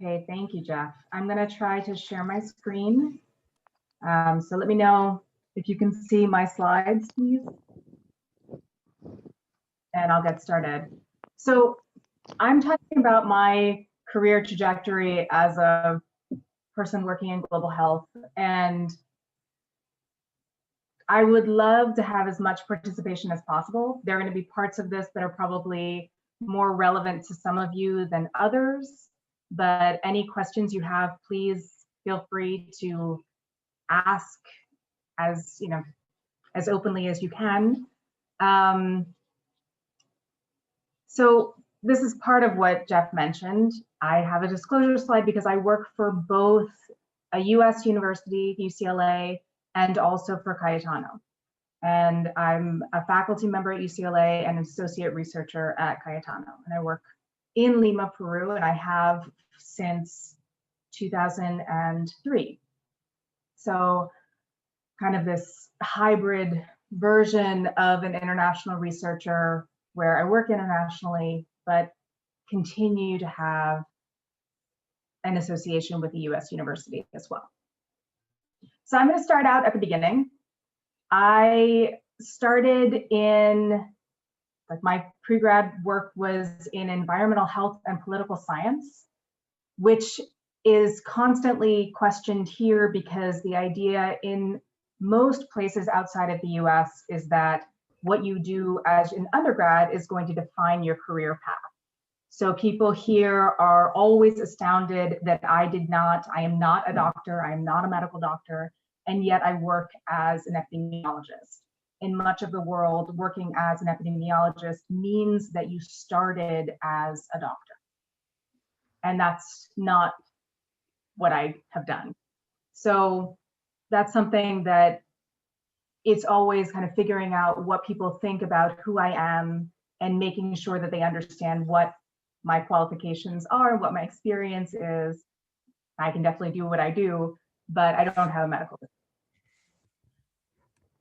Okay, thank you, Jeff. I'm going to try to share my screen. So let me know if you can see my slides, please. And I'll get started. So I'm talking about my career trajectory as a person working in global health. And I would love to have as much participation as possible. There are going to be parts of this that are probably more relevant to some of you than others. But any questions you have, please feel free to ask as openly as you can. So this is part of what Jeff mentioned. I have a disclosure slide because I work for both a US university, UCLA, and also for Cayetano. And I'm a faculty member at UCLA and an associate researcher at Cayetano. And I work in Lima, Peru, and I have since 2003. So kind of this hybrid version of an international researcher where I work internationally, but continue to have an association with the US university as well. So I'm going to start out at the beginning. I started in, my pre-grad work was in environmental health and political science, which is constantly questioned here because the idea in most places outside of the US is that what you do as an undergrad is going to define your career path. So people here are always astounded that I am not a doctor, I am not a medical doctor, and yet I work as an epidemiologist. In much of the world, working as an epidemiologist means that you started as a doctor. And that's not what I have done. So that's something that it's always kind of figuring out what people think about who I am and making sure that they understand what my qualifications are, what my experience is. I can definitely do what I do, but I don't have a medical degree.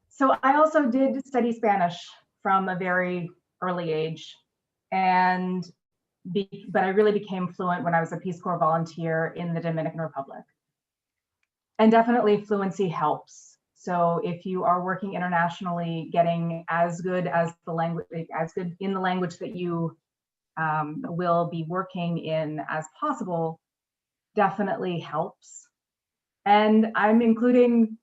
So I also did study Spanish from a very early age, but I really became fluent when I was a Peace Corps volunteer in the Dominican Republic. And definitely fluency helps. So if you are working internationally, getting as good as the language, as good in the language that you will be working in as possible, definitely helps. And I'm including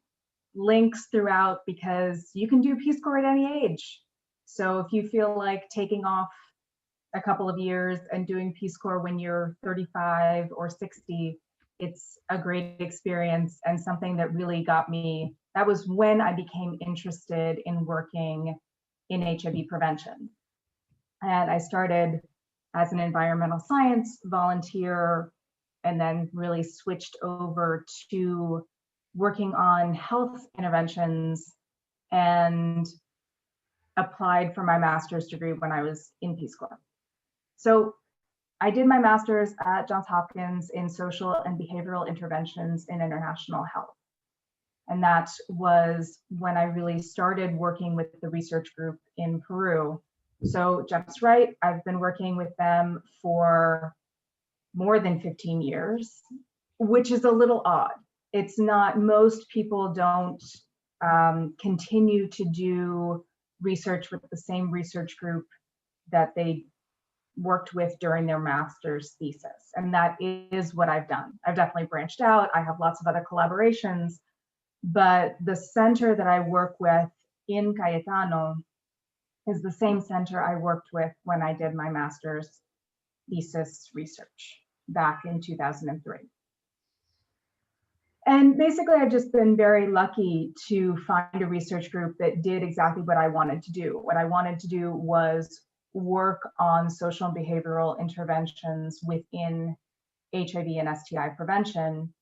links throughout because you can do Peace Corps at any age. So if you feel like taking off a couple of years and doing Peace Corps when you're 35 or 60, it's a great experience and something that really got me. That was when I became interested in working in HIV prevention. And I started as an environmental science volunteer and then really switched over to working on health interventions and applied for my master's degree when I was in Peace Corps. So I did my master's at Johns Hopkins in social and behavioral interventions in international health. And that was when I really started working with the research group in Peru. So Jeff's right, I've been working with them for more than 15 years, which is a little odd. It's not, most people don't continue to do research with the same research group that they worked with during their master's thesis. And that is what I've done. I've definitely branched out. I have lots of other collaborations, but the center that I work with in Cayetano is the same center I worked with when I did my master's thesis research back in 2003. And basically, I've just been very lucky to find a research group that did exactly what I wanted to do. What I wanted to do was work on social and behavioral interventions within HIV and STI prevention.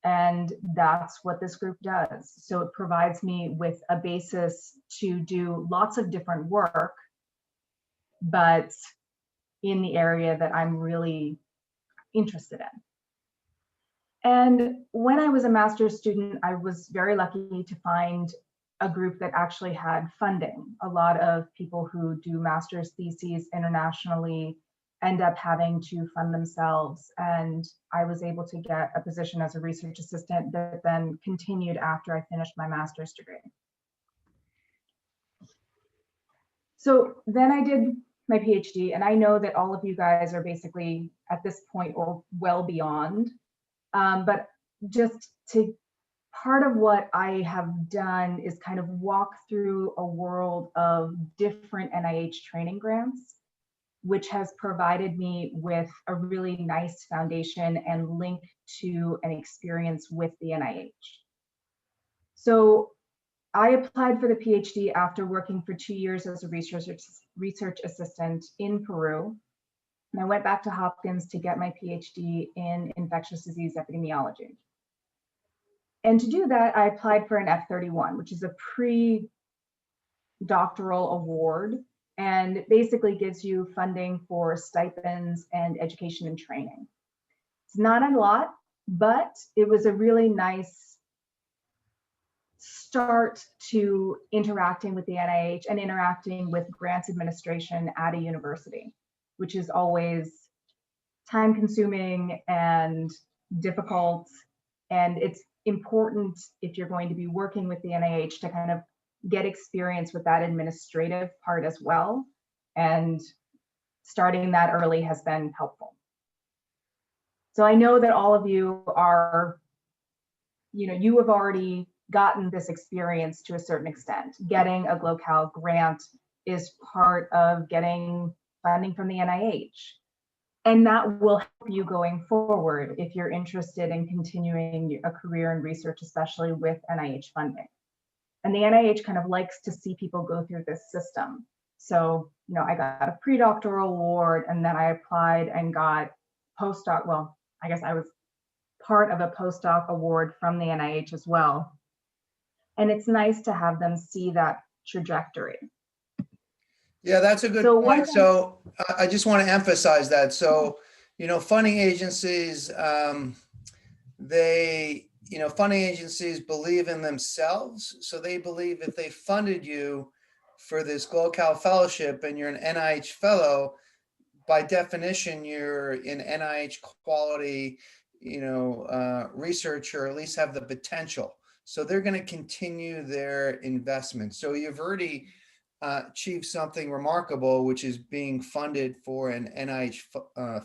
And that's what this group does. So it provides me with a basis to do lots of different work, but in the area that I'm really interested in. And when I was a master's student, I was very lucky to find a group that actually had funding. A lot of people who do master's theses internationally end up having to fund themselves. And I was able to get a position as a research assistant that then continued after I finished my master's degree. So then I did my PhD, and I know that all of you guys are basically at this point or well beyond, but just to part of what I have done is kind of walk through a world of different NIH training grants, which has provided me with a really nice foundation and link to an experience with the NIH. So I applied for the PhD after working for 2 years as a research assistant in Peru. And I went back to Hopkins to get my PhD in infectious disease epidemiology. And to do that, I applied for an F31, which is a pre-doctoral award, and it basically gives you funding for stipends and education and training. It's not a lot, but it was a really nice start to interacting with the NIH and interacting with grants administration at a university, which is always time consuming and difficult. And it's important if you're going to be working with the NIH to kind of get experience with that administrative part as well. And starting that early has been helpful. So I know that all of you are, you have already gotten this experience to a certain extent. Getting a GloCal grant is part of getting funding from the NIH. And that will help you going forward if you're interested in continuing a career in research, especially with NIH funding. And the NIH kind of likes to see people go through this system. So, I got a pre-doctoral award, and then I applied and got postdoc. Well, I guess I was part of a postdoc award from the NIH as well. And it's nice to have them see that trajectory. Yeah, that's a good point. So I just want to emphasize that. So, funding agencies, funding agencies believe in themselves. So they believe if they funded you for this GloCal Fellowship and you're an NIH fellow, by definition, you're in NIH quality, research, or at least have the potential. So they're going to continue their investment. So you've already achieved something remarkable, which is being funded for an NIH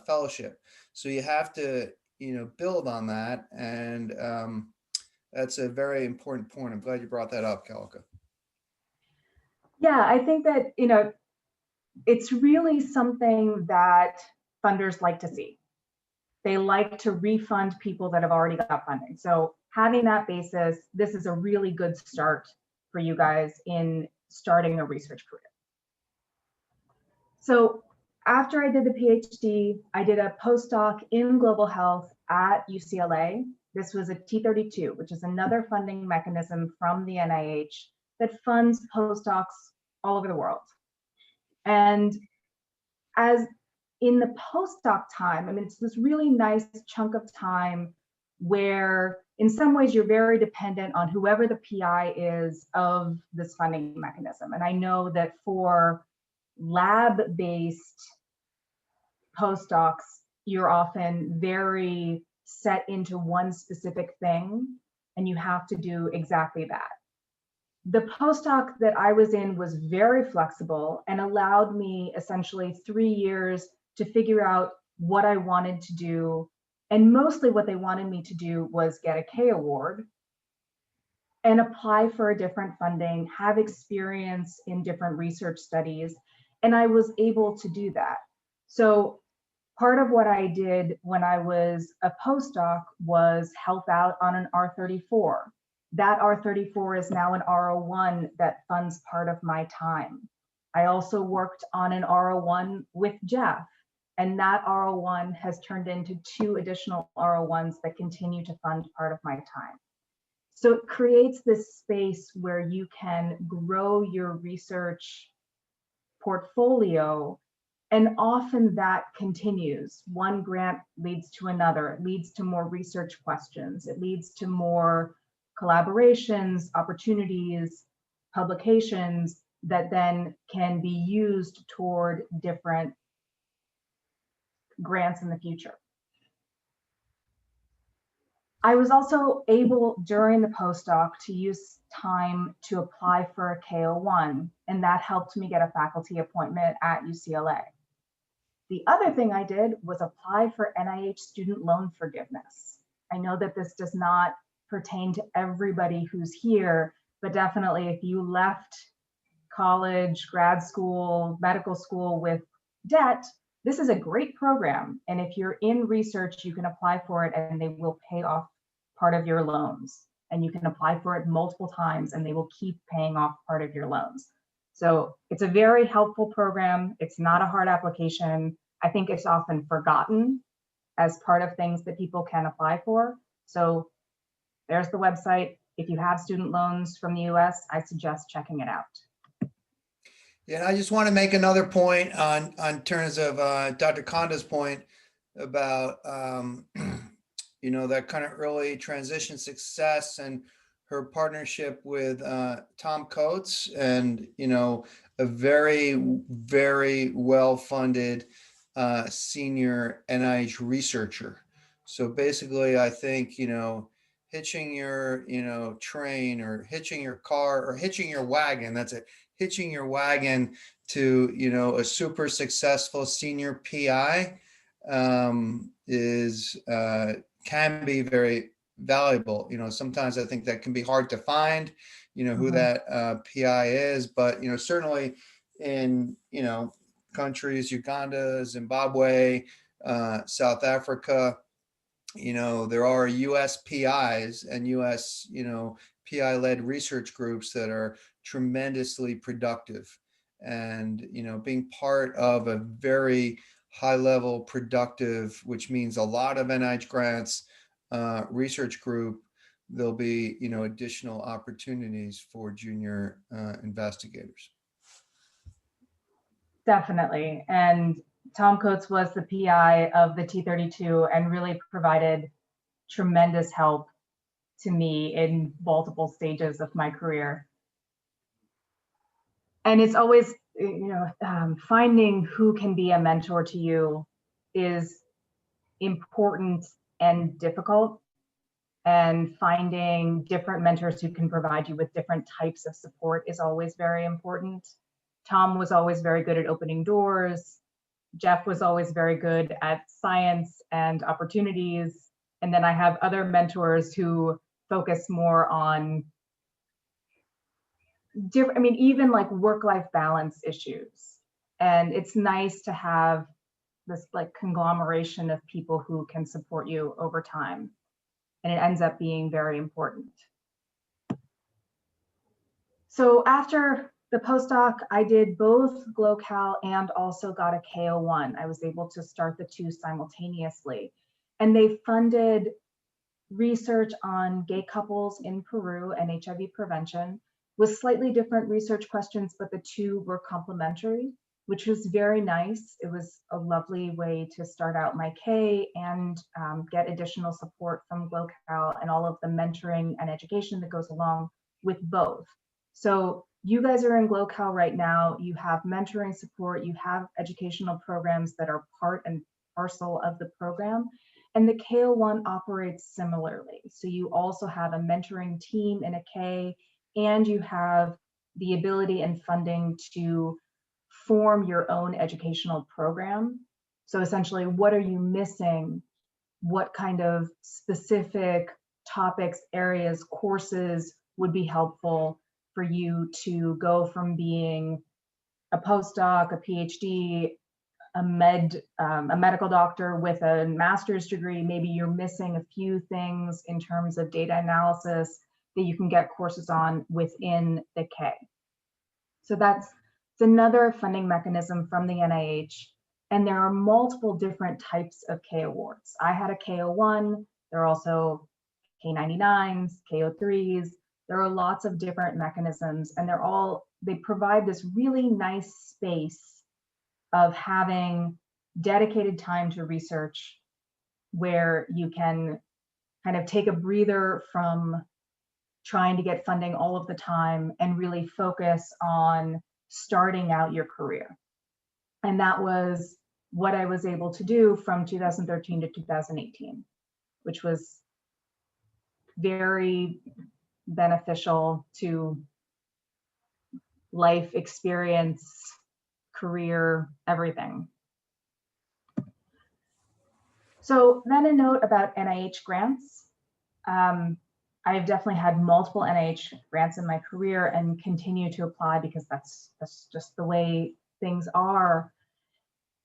fellowship. So you have to, build on that. And that's a very important point. I'm glad you brought that up, Kelika. Yeah, I think that, it's really something that funders like to see. They like to refund people that have already got funding. So having that basis, this is a really good start for you guys in starting a research career. So after I did the PhD, I did a postdoc in global health at UCLA. This was a T32, which is another funding mechanism from the NIH that funds postdocs all over the world. And as in the postdoc time, it's this really nice chunk of time where in some ways you're very dependent on whoever the PI is of this funding mechanism. And I know that for lab-based postdocs, you're often very set into one specific thing, and you have to do exactly that. The postdoc that I was in was very flexible and allowed me essentially 3 years to figure out what I wanted to do. And mostly what they wanted me to do was get a K Award and apply for a different funding, have experience in different research studies. And I was able to do that. So part of what I did when I was a postdoc was help out on an R34. That R34 is now an R01 that funds part of my time. I also worked on an R01 with Jeff, and that R01 has turned into 2 additional R01s that continue to fund part of my time. So it creates this space where you can grow your research portfolio, and often that continues. One grant leads to another. It leads to more research questions. It leads to more collaborations, opportunities, publications that then can be used toward different grants in the future. I was also able during the postdoc to use time to apply for a K01, and that helped me get a faculty appointment at UCLA. The other thing I did was apply for NIH student loan forgiveness. I know that this does not pertain to everybody who's here, but definitely if you left college, grad school, medical school with debt, this is a great program. And if you're in research, you can apply for it and they will pay off part of your loans. And you can apply for it multiple times and they will keep paying off part of your loans. So it's a very helpful program. It's not a hard application. I think it's often forgotten as part of things that people can apply for. So there's the website. If you have student loans from the US, I suggest checking it out. Yeah, I just want to make another point on terms of Dr. Konda's point about you know, that kind of early transition success and her partnership with Tom Coates, and you know, a very, very well-funded senior NIH researcher. So basically, I think, you know, hitching your, you know, train or hitching your car or hitching your wagon, that's it, hitching your wagon to, you know, a super successful senior PI is can be very valuable. You know, sometimes I think that can be hard to find, you know, who that PI is, but, you know, certainly in, you know, countries, Uganda, Zimbabwe, South Africa, you know, there are US PIs and US, you know, PI-led research groups that are tremendously productive. And, you know, being part of a very high-level productive, which means a lot of NIH grants, research group, there'll be, you know, additional opportunities for junior investigators. Definitely. And Tom Coates was the PI of the T32 and really provided tremendous help to me in multiple stages of my career. And it's always, you know, finding who can be a mentor to you is important and difficult. And finding different mentors who can provide you with different types of support is always very important. Tom was always very good at opening doors. Jeff was always very good at science and opportunities. And then I have other mentors who focus more on different, I mean, even like work-life balance issues. And it's nice to have this like conglomeration of people who can support you over time. And it ends up being very important. So after the postdoc, I did both GloCal and also got a K01. I was able to start the two simultaneously. And they funded research on gay couples in Peru and HIV prevention with slightly different research questions, but the two were complementary, which was very nice. It was a lovely way to start out my K and get additional support from GloCal and all of the mentoring and education that goes along with both. So you guys are in GloCal right now. You have mentoring support, you have educational programs that are part and parcel of the program. And the K01 operates similarly. So you also have a mentoring team in a K, and you have the ability and funding to form your own educational program. So essentially, what are you missing? What kind of specific topics, areas, courses would be helpful for you to go from being a postdoc, a PhD, a medical doctor with a master's degree? Maybe you're missing a few things in terms of data analysis that you can get courses on within the K. So it's another funding mechanism from the NIH. And there are multiple different types of K awards. I had a K01, there are also K99s, K03s. There are lots of different mechanisms, and they provide this really nice space of having dedicated time to research where you can kind of take a breather from trying to get funding all of the time and really focus on starting out your career. And that was what I was able to do from 2013 to 2018, which was very beneficial to life experience, career, everything. So then a note about NIH grants. I've definitely had multiple NIH grants in my career and continue to apply because that's just the way things are.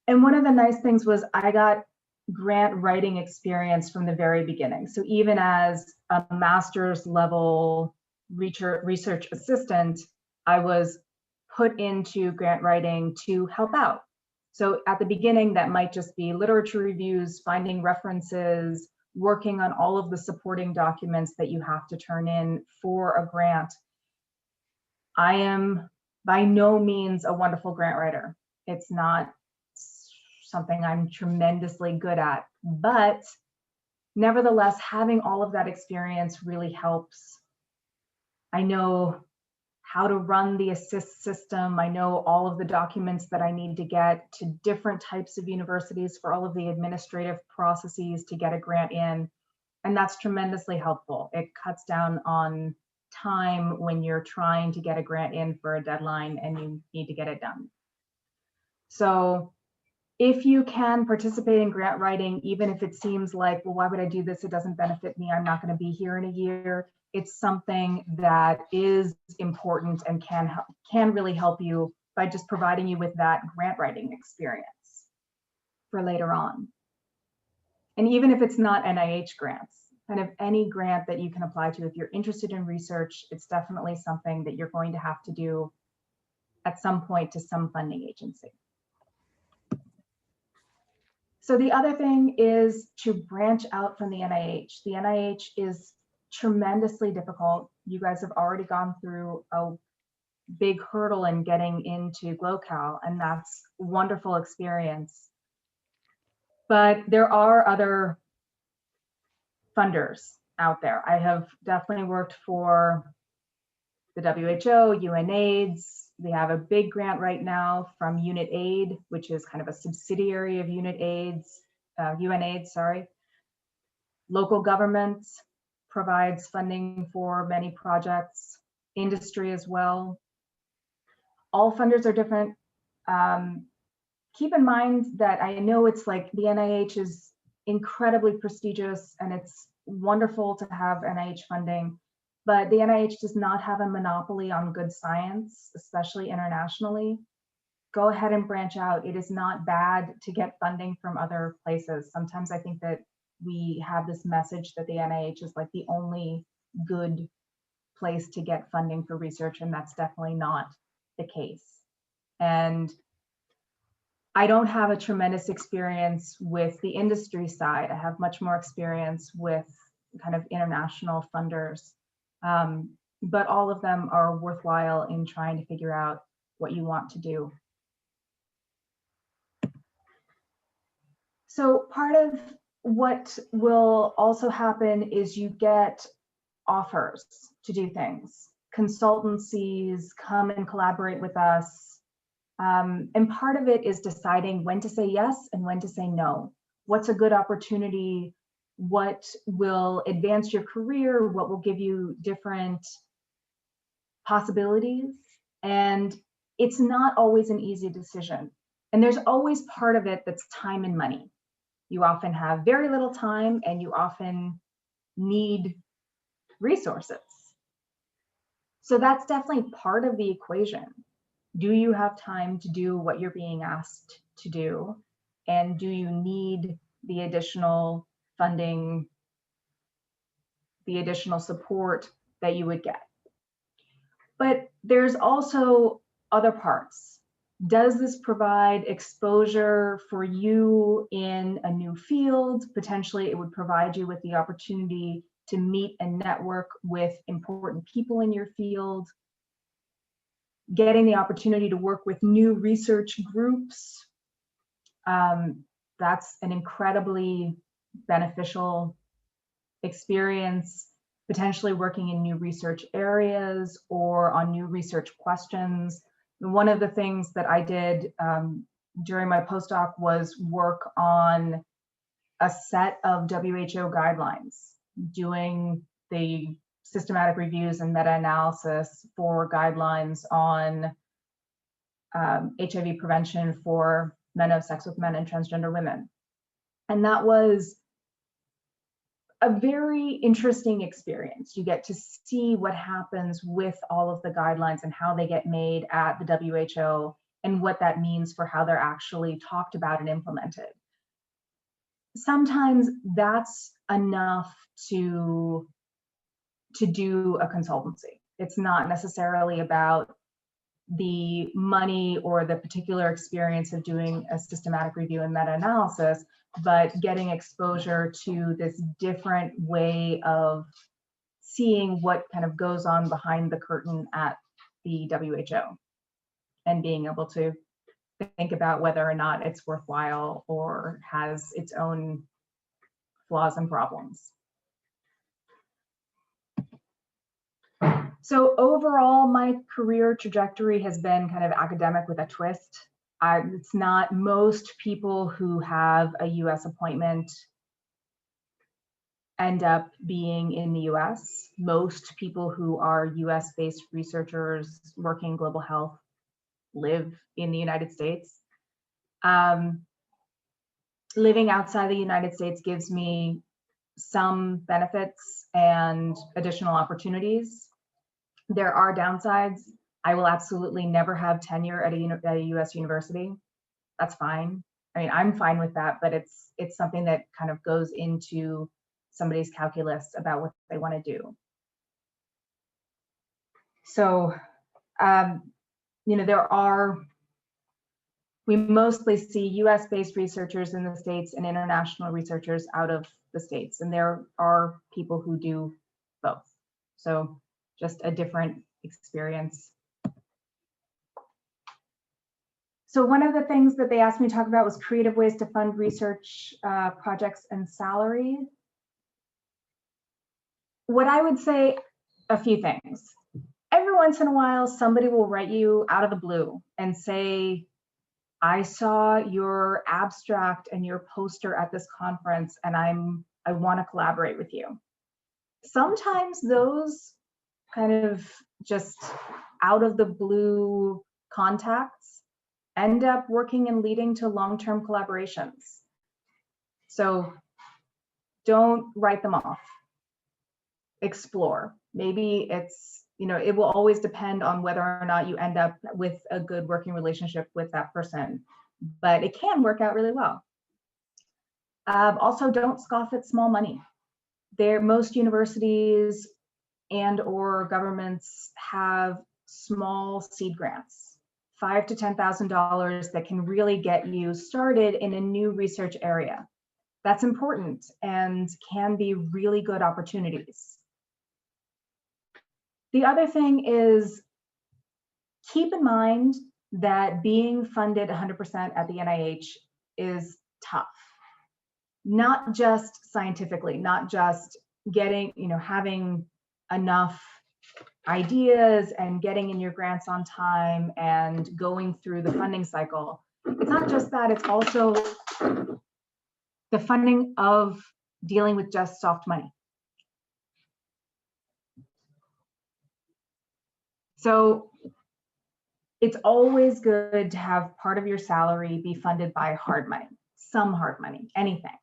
And one of the nice things was I got grant writing experience from the very beginning. So even as a master's level research assistant, I was put into grant writing to help out. So at the beginning, that might just be literature reviews, finding references, working on all of the supporting documents that you have to turn in for a grant. I am by no means a wonderful grant writer. It's not something I'm tremendously good at, but nevertheless, having all of that experience really helps. I know how to run the assist system. I know all of the documents that I need to get to different types of universities for all of the administrative processes to get a grant in. And that's tremendously helpful. It cuts down on time when you're trying to get a grant in for a deadline and you need to get it done. So if you can participate in grant writing, even if it seems like, well, why would I do this? It doesn't benefit me. I'm not going to be here in a year. It's something that is important and can really help you by just providing you with that grant writing experience for later on. And even if it's not NIH grants, kind of any grant that you can apply to, if you're interested in research, it's definitely something that you're going to have to do at some point to some funding agency. So the other thing is to branch out from the NIH. The NIH is tremendously difficult. You guys have already gone through a big hurdle in getting into GloCal, and that's a wonderful experience. But there are other funders out there. I have definitely worked for the WHO, UNAIDS. We have a big grant right now from UNAID, which is kind of a subsidiary of UNAIDS, sorry. Local governments provides funding for many projects, industry as well. All funders are different. Keep in mind that I know it's like the NIH is incredibly prestigious and it's wonderful to have NIH funding, but the NIH does not have a monopoly on good science, especially internationally. Go ahead and branch out. It is not bad to get funding from other places. Sometimes I think that we have this message that the NIH is like the only good place to get funding for research, and that's definitely not the case. And I don't have a tremendous experience with the industry side. I have much more experience with kind of international funders, but all of them are worthwhile in trying to figure out what you want to do. So part of what will also happen is you get offers to do things. Consultancies come and collaborate with us. And part of it is deciding when to say yes and when to say no. What's a good opportunity? What will advance your career? What will give you different possibilities? And it's not always an easy decision. And there's always part of it that's time and money. You often have very little time and you often need resources. So that's definitely part of the equation. Do you have time to do what you're being asked to do? And do you need the additional funding, the additional support that you would get? But there's also other parts. Does this provide exposure for you in a new field? Potentially, it would provide you with the opportunity to meet and network with important people in your field. Getting the opportunity to work with new research groups. That's an incredibly beneficial experience, potentially working in new research areas or on new research questions. One of the things that I did during my postdoc was work on a set of WHO guidelines, doing the systematic reviews and meta-analysis for guidelines on HIV prevention for men of sex with men and transgender women. And that was a very interesting experience. You get to see what happens with all of the guidelines and how they get made at the WHO and what that means for how they're actually talked about and implemented. Sometimes that's enough to do a consultancy. It's not necessarily about the money or the particular experience of doing a systematic review and meta-analysis, but getting exposure to this different way of seeing what kind of goes on behind the curtain at the WHO and being able to think about whether or not it's worthwhile or has its own flaws and problems. So overall, my career trajectory has been kind of academic with a twist. It's not most people who have a US appointment end up being in the US. Most people who are US-based researchers working global health live in the United States. Living outside the United States gives me some benefits and additional opportunities. There are downsides. I will absolutely never have tenure at a US university. That's fine. I mean, I'm fine with that, but it's something that kind of goes into somebody's calculus about what they want to do. So, we mostly see US-based researchers in the States and international researchers out of the States, and there are people who do both. So just a different experience. So one of the things that they asked me to talk about was creative ways to fund research projects and salary. What I would say, a few things. Every once in a while, somebody will write you out of the blue and say, I saw your abstract and your poster at this conference and I want to collaborate with you. Sometimes those kind of just out of the blue contacts end up working and leading to long-term collaborations. So don't write them off. Explore. Maybe it's, it will always depend on whether or not you end up with a good working relationship with that person, but it can work out really well. Also, don't scoff at small money. Most universities and or governments have small seed grants, $5,000 to $10,000 that can really get you started in a new research area. That's important and can be really good opportunities. The other thing is, keep in mind that being funded 100% at the NIH is tough. Not just scientifically, not just getting, having enough ideas and getting in your grants on time and going through the funding cycle. It's not just that, it's also the funding of dealing with just soft money. So it's always good to have part of your salary be funded by hard money, some hard money, anything.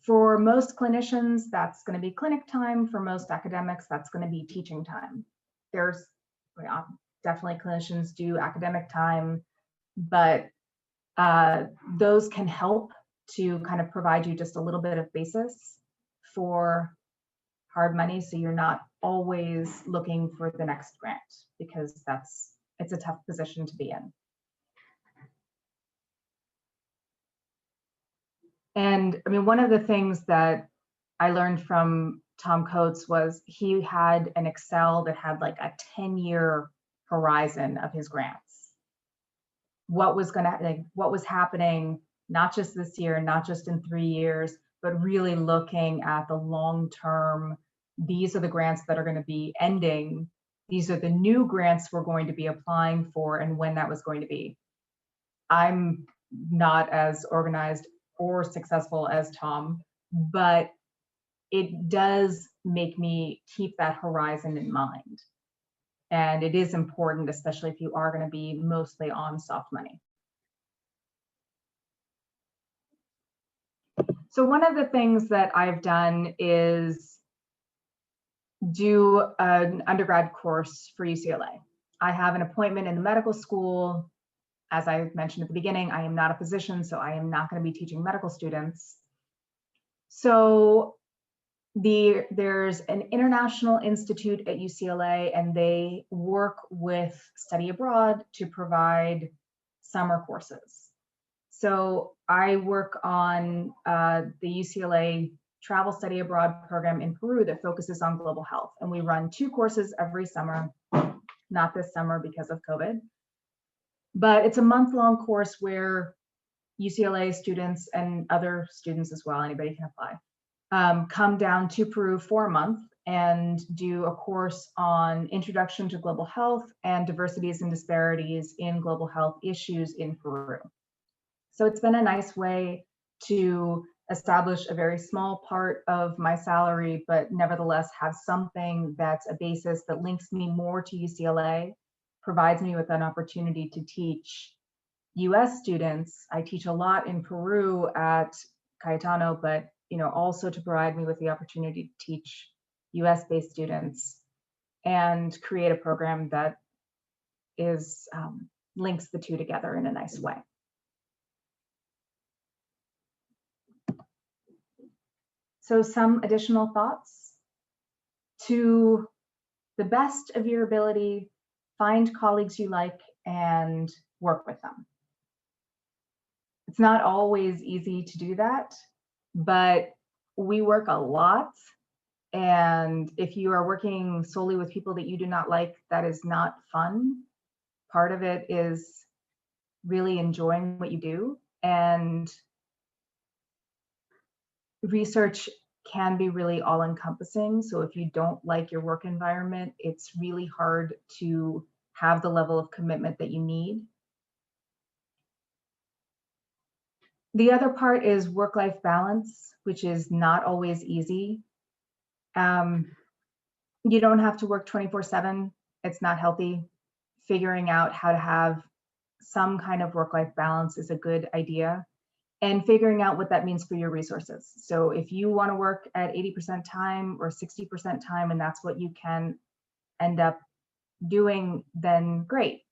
For most clinicians, that's going to be clinic time. For most academics, that's going to be teaching time. There's definitely clinicians do academic time, but those can help to kind of provide you just a little bit of basis for hard money, so you're not always looking for the next grant, because it's a tough position to be in. And I mean, one of the things that I learned from Tom Coates was he had an Excel that had like a 10-year horizon of his grants. What was happening, not just this year, not just in 3 years, but really looking at the long-term. These are the grants that are going to be ending. These are the new grants we're going to be applying for and when that was going to be. I'm not as organized or successful as Tom, but it does make me keep that horizon in mind. And it is important, especially if you are going to be mostly on soft money. So one of the things that I've done is do an undergrad course for UCLA. I have an appointment in the medical school. As I mentioned at the beginning, I am not a physician, so I am not going to be teaching medical students. So there's an international institute at UCLA, and they work with study abroad to provide summer courses. So I work on the UCLA travel study abroad program in Peru that focuses on global health. And we run 2 courses every summer, not this summer because of COVID. But it's a month-long course where UCLA students and other students as well, anybody can apply, come down to Peru for a month and do a course on introduction to global health and diversities and disparities in global health issues in Peru. So it's been a nice way to establish a very small part of my salary, but nevertheless have something that's a basis that links me more to UCLA, provides me with an opportunity to teach US students. I teach a lot in Peru at Cayetano, but also to provide me with the opportunity to teach US-based students and create a program that is links the two together in a nice way. So some additional thoughts: to the best of your ability, find colleagues you like and work with them. It's not always easy to do that, but we work a lot. And if you are working solely with people that you do not like, that is not fun. Part of it is really enjoying what you do. And research can be really all-encompassing. So if you don't like your work environment, it's really hard to have the level of commitment that you need. The other part is work-life balance, which is not always easy. You don't have to work 24/7. It's not healthy. Figuring out how to have some kind of work-life balance is a good idea. And figuring out what that means for your resources. So if you want to work at 80% time or 60% time, and that's what you can end up doing, then great.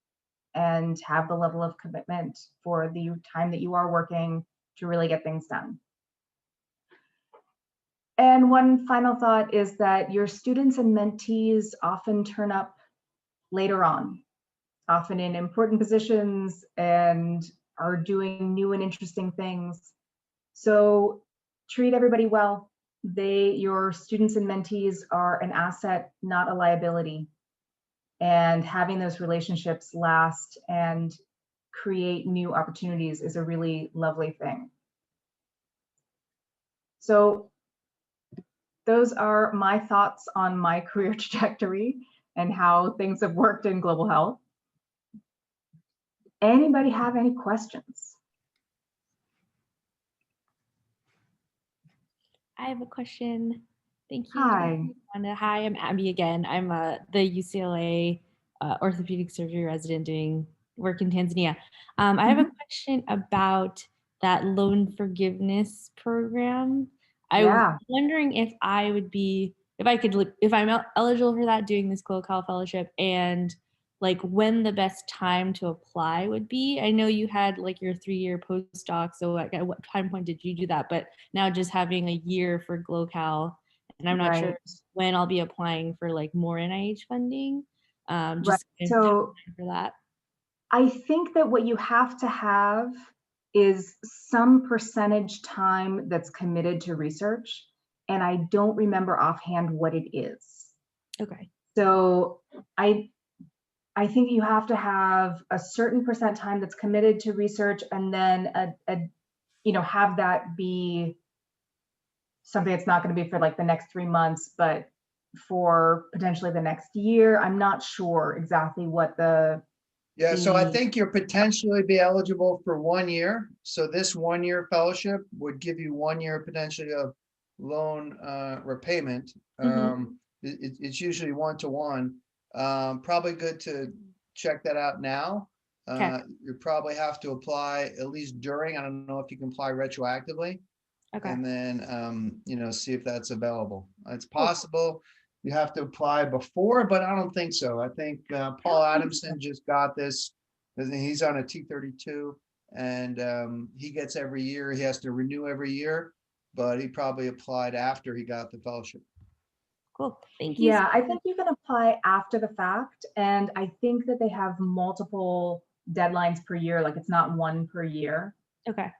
And have the level of commitment for the time that you are working to really get things done. And one final thought is that your students and mentees often turn up later on, often in important positions and are doing new and interesting things. So treat everybody well. Your students and mentees are an asset, not a liability. And having those relationships last and create new opportunities is a really lovely thing. So those are my thoughts on my career trajectory and how things have worked in global health. Anybody have any questions? I have a question. Thank you. Hi. Konda. Hi, I'm Abby again. I'm the UCLA orthopedic surgery resident doing work in Tanzania. I have a question about that loan forgiveness program. I was wondering if I would be, if I'm eligible for that, doing this GloCal Fellowship, and like when the best time to apply would be. I know you had like your 3-year postdoc, so like at what time point did you do that? But now just having a year for GloCal, and I'm not sure when I'll be applying for like more NIH funding. Just so for that. I think that what you have to have is some percentage time that's committed to research, and I don't remember offhand what it is. Okay. So I think you have to have a certain percent time that's committed to research, and then have that be something that's not going to be for like the next 3 months, but for potentially the next year. I'm not sure exactly what the Yeah, so I the- think you're potentially be eligible for 1 year. So this 1 year fellowship would give you 1 year potentially of loan repayment. It's usually 1-to-1. Probably good to check that out now. Okay. You probably have to apply at least during. I don't know if you can apply retroactively, Okay. and then see if that's available. It's Cool. possible you have to apply before, but I don't think so. I think Paul Adamson just got this. He's on a T32, and he gets every year. He has to renew every year, but he probably applied after he got the fellowship. Cool. Thank you. Yeah, I think you can apply after the fact. And I think that they have multiple deadlines per year, like it's not one per year. Okay.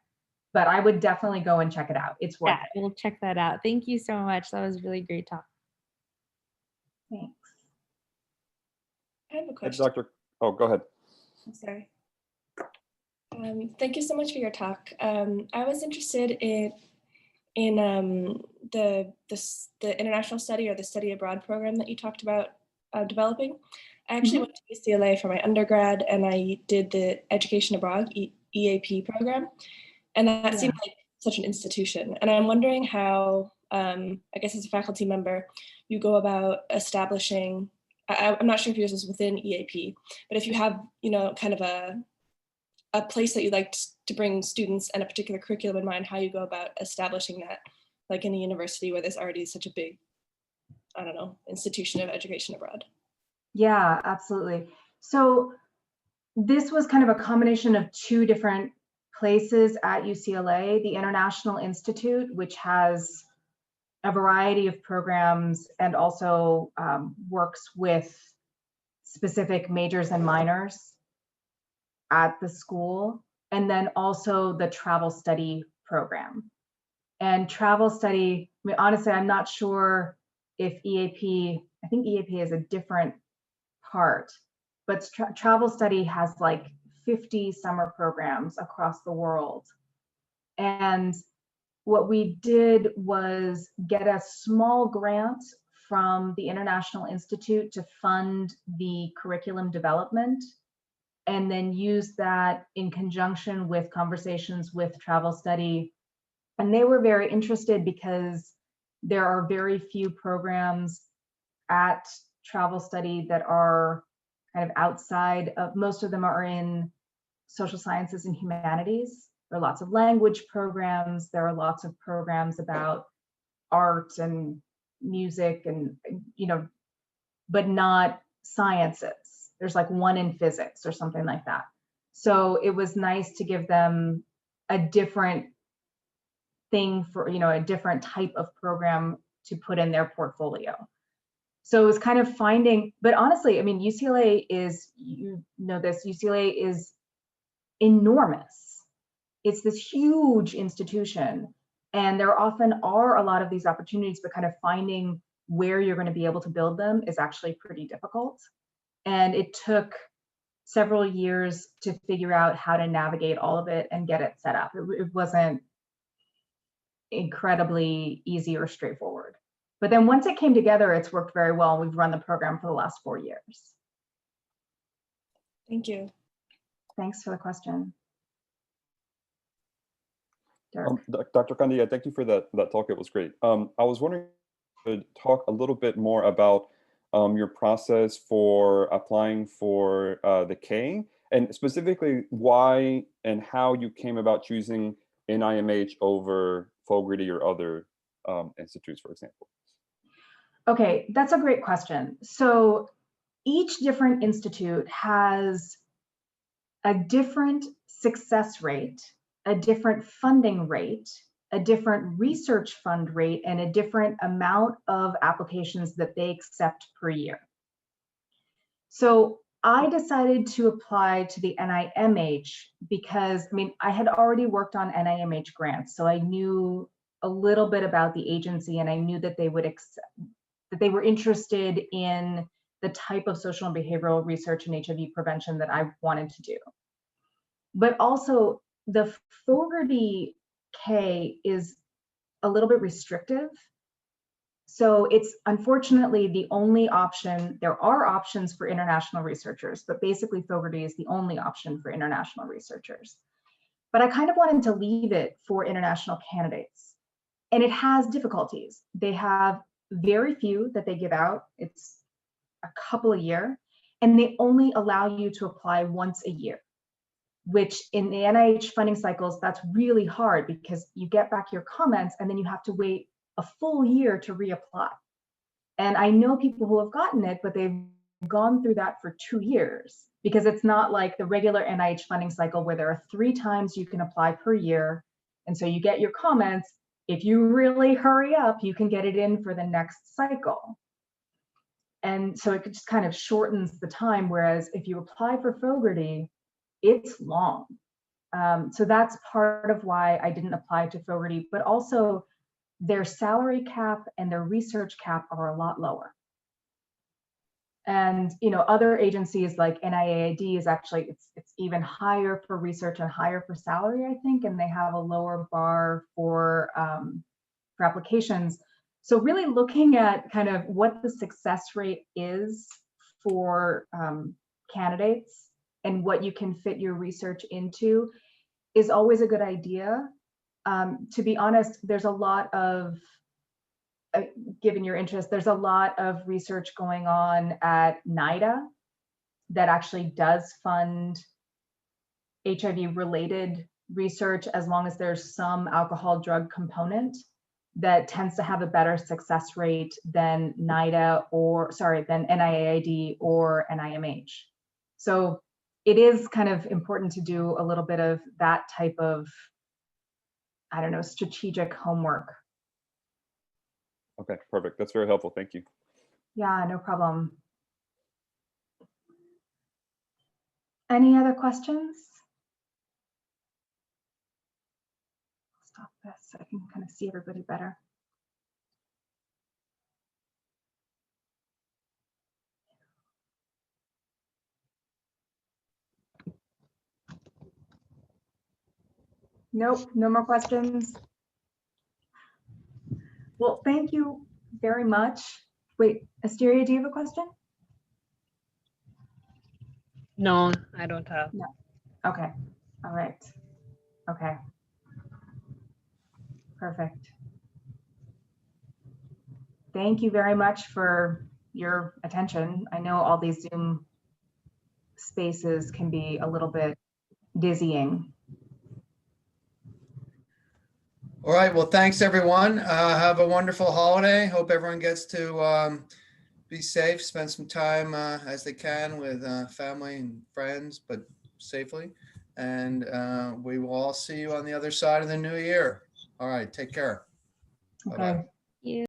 But I would definitely go and check it out. It's worth Yeah, we'll check that out. Thank you so much. That was really great talk. it. Thanks. I have a Hey, question. Dr. Oh, go ahead. I'm sorry. Thank you so much for your talk. I was interested in the international study or the study abroad program that you talked about developing. I actually went to UCLA for my undergrad, and I did the Education Abroad EAP program, and that seemed like such an institution. And I'm wondering how, I guess as a faculty member, you go about establishing. I'm not sure if yours is within EAP, but if you have, kind of a place that you like to bring students and a particular curriculum in mind, how you go about establishing that, like in a university where there's already such a big, institution of education abroad. Yeah, absolutely. So this was kind of a combination of two different places at UCLA, the International Institute, which has a variety of programs and also works with specific majors and minors at the school, and then also the travel study program. And travel study, I mean, honestly, I'm not sure if EAP, I think EAP is a different part, but travel study has like 50 summer programs across the world. And what we did was get a small grant from the International Institute to fund the curriculum development, and then use that in conjunction with conversations with travel study. And they were very interested because there are very few programs at travel study that are kind of outside of, most of them are in social sciences and humanities. There are lots of language programs. There are lots of programs about art and music and, but not sciences. There's like one in physics or something like that. So it was nice to give them a different thing for, a different type of program to put in their portfolio. So it was kind of finding, but honestly, I mean, UCLA is, UCLA is enormous. It's this huge institution, and there often are a lot of these opportunities, but kind of finding where you're going to be able to build them is actually pretty difficult. And it took several years to figure out how to navigate all of it and get it set up. It wasn't incredibly easy or straightforward. But then once it came together, it's worked very well. We've run the program for the last 4 years. Thank you. Thanks for the question. Derek. Dr. Konda, yeah, thank you for that talk. It was great. I was wondering if you could talk a little bit more about your process for applying for the K, and specifically why and how you came about choosing NIMH over Fogarty or other institutes, for example. Okay, that's a great question. So each different institute has a different success rate, a different funding rate, a different research fund rate, and a different amount of applications that they accept per year. So I decided to apply to the NIMH because, I mean, I had already worked on NIMH grants, so I knew a little bit about the agency, and I knew that they would accept, that they were interested in the type of social and behavioral research in HIV prevention that I wanted to do. But also the Fogarty K is a little bit restrictive. So it's unfortunately the only option. There are options for international researchers, but basically Fogarty is the only option for international researchers. But I kind of wanted to leave it for international candidates. And it has difficulties. They have very few that they give out. It's a couple a year, and they only allow you to apply once a year, which in the NIH funding cycles, that's really hard because you get back your comments and then you have to wait a full year to reapply. And I know people who have gotten it, but they've gone through that for 2 years because it's not like the regular NIH funding cycle where there are 3 times you can apply per year. And so you get your comments. If you really hurry up, you can get it in for the next cycle. And so it just kind of shortens the time. Whereas if you apply for Fogarty, it's long. So that's part of why I didn't apply to Fogarty, but also their salary cap and their research cap are a lot lower. And other agencies like NIAID is actually, it's even higher for research and higher for salary, I think, and they have a lower bar for applications. So really looking at kind of what the success rate is for candidates and what you can fit your research into is always a good idea. To be honest, there's a lot of, given your interest, there's a lot of research going on at NIDA that actually does fund HIV-related research as long as there's some alcohol drug component that tends to have a better success rate than NIDA than NIAID or NIMH. So it is kind of important to do a little bit of that type of, I don't know, strategic homework. Okay, perfect. That's very helpful. Thank you. Yeah, no problem. Any other questions? Stop this so I can kind of see everybody better. Nope, no more questions. Well, thank you very much. Wait, Asteria, do you have a question? No, I don't have. No. Okay. All right. Okay. Perfect. Thank you very much for your attention. I know all these Zoom spaces can be a little bit dizzying. All right. Well, thanks, everyone. Have a wonderful holiday. Hope everyone gets to be safe, spend some time as they can with family and friends, but safely. And we will all see you on the other side of the new year. All right. Take care. Okay. Bye-bye. You.